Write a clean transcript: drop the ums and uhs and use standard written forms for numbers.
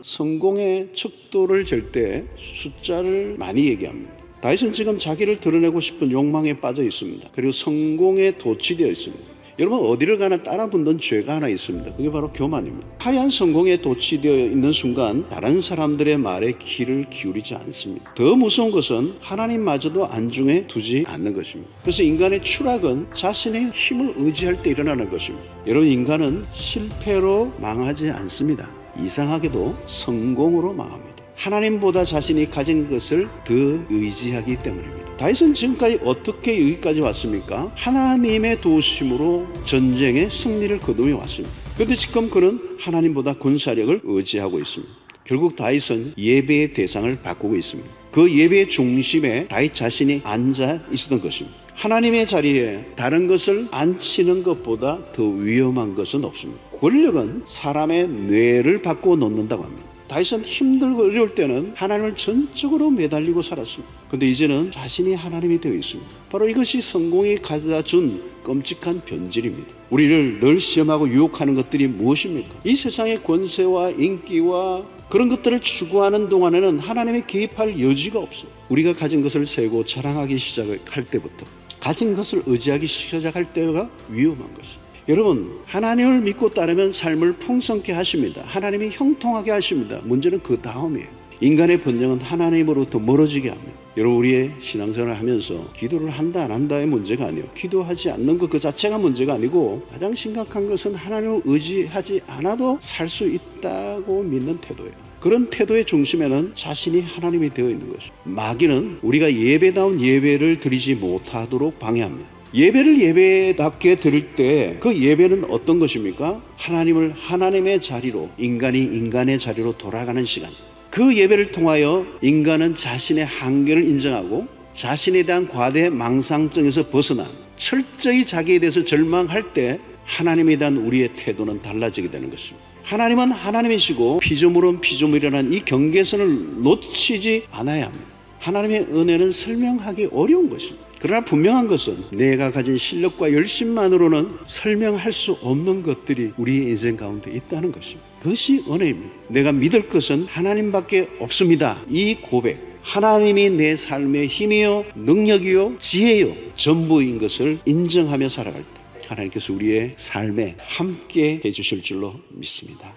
성공의 척도를 잴 때 숫자를 많이 얘기합니다. 다윗은 지금 자기를 드러내고 싶은 욕망에 빠져 있습니다. 그리고 성공에 도취되어 있습니다. 여러분, 어디를 가나 따라붙는 죄가 하나 있습니다. 그게 바로 교만입니다. 화려한 성공에 도취되어 있는 순간 다른 사람들의 말에 귀를 기울이지 않습니다. 더 무서운 것은 하나님마저도 안중에 두지 않는 것입니다. 그래서 인간의 추락은 자신의 힘을 의지할 때 일어나는 것입니다. 여러분, 인간은 실패로 망하지 않습니다. 이상하게도 성공으로 망합니다. 하나님보다 자신이 가진 것을 더 의지하기 때문입니다. 다윗은 지금까지 어떻게 여기까지 왔습니까? 하나님의 도우심으로 전쟁의 승리를 거두며 왔습니다. 그런데 지금 그는 하나님보다 군사력을 의지하고 있습니다. 결국 다윗은 예배의 대상을 바꾸고 있습니다. 그 예배의 중심에 다윗 자신이 앉아 있었던 것입니다. 하나님의 자리에 다른 것을 앉히는 것보다 더 위험한 것은 없습니다. 권력은 사람의 뇌를 바꾸어 놓는다고 합니다. 다윗은 힘들고 어려울 때는 하나님을 전적으로 매달리고 살았습니다. 그런데 이제는 자신이 하나님이 되어 있습니다. 바로 이것이 성공이 가져다준 끔찍한 변질입니다. 우리를 늘 시험하고 유혹하는 것들이 무엇입니까? 이 세상의 권세와 인기와 그런 것들을 추구하는 동안에는 하나님이 개입할 여지가 없어요. 우리가 가진 것을 세고 자랑하기 시작할 때부터, 가진 것을 의지하기 시작할 때가 위험한 것입니다. 여러분, 하나님을 믿고 따르면 삶을 풍성케 하십니다. 하나님이 형통하게 하십니다. 문제는 그 다음이에요. 인간의 본능은 하나님으로부터 멀어지게 합니다. 여러분, 우리의 신앙생활을 하면서 기도를 한다 안 한다의 문제가 아니에요. 기도하지 않는 것 그 자체가 문제가 아니고, 가장 심각한 것은 하나님을 의지하지 않아도 살 수 있다고 믿는 태도예요. 그런 태도의 중심에는 자신이 하나님이 되어 있는 것입니다. 마귀는 우리가 예배다운 예배를 드리지 못하도록 방해합니다. 예배를 예배답게 드릴 때 그 예배는 어떤 것입니까? 하나님을 하나님의 자리로, 인간이 인간의 자리로 돌아가는 시간. 그 예배를 통하여 인간은 자신의 한계를 인정하고 자신에 대한 과대 망상증에서 벗어나 철저히 자기에 대해서 절망할 때 하나님에 대한 우리의 태도는 달라지게 되는 것입니다. 하나님은 하나님이시고 피조물은 피조물이라는 이 경계선을 놓치지 않아야 합니다. 하나님의 은혜는 설명하기 어려운 것입니다. 그러나 분명한 것은 내가 가진 실력과 열심만으로는 설명할 수 없는 것들이 우리의 인생 가운데 있다는 것입니다. 그것이 은혜입니다. 내가 믿을 것은 하나님밖에 없습니다. 이 고백, 하나님이 내 삶의 힘이요, 능력이요, 지혜요, 전부인 것을 인정하며 살아갈 때 하나님께서 우리의 삶에 함께 해주실 줄로 믿습니다.